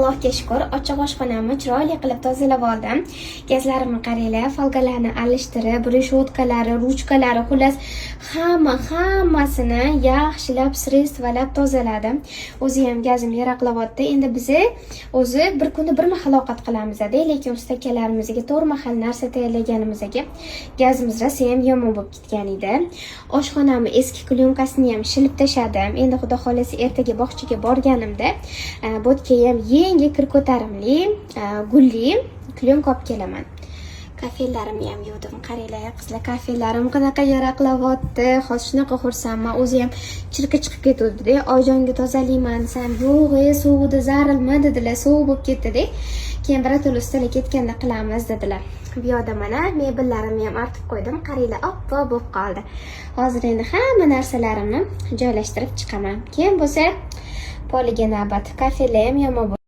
Allohga shukr, ochiq oshxonamni chiroyli qilib tozalab oldim. Gazlarimni qaranglar, folgalarni alishtirib, reshotkalari, ruchkalari, xullas hammasini yaxshilab sredstvalab tozaladim. O'zi ham gazim yaraqlayapti. Endi biz o'zi bir kunda bir mahal ovqat qilamiz-da, lekin ustakalarimizga to'rt mahal narsa tayyorlaganimizga gazimiz rosa ham yomon bo'lib ketgan edi. Oshxonamni eski klyunkasini ham shilib tashladim. Endi xudo xolasa ertaga bog'chaga borganimda bo'tga ham yangi kir ko'tarimli gulli klyonka olib kelaman. Kafelarimni ham yuvdim. Qaranglar, qizlar, kafelarim qanaqa yaraqlayapti. Hozir shunaqa xursandman. O'zi ham chirqi chiqib ketdi-da. Oyijonga tozalayman desam, yo'q, suvida zarilma dedilar. Sovuq bo'lib ketdi-da. Keyin birato'la ustalar ketganda qilamiz dedilar. Bu yoqda mana mebellarimni ham artib qo'ydim. Qaranglar, oppoq bo'lib qoldi. Hozir endi hamma narsalarimni joylashtirib chiqaman. Keyin bo'lsa poliga navbat. Kafelar ham yomon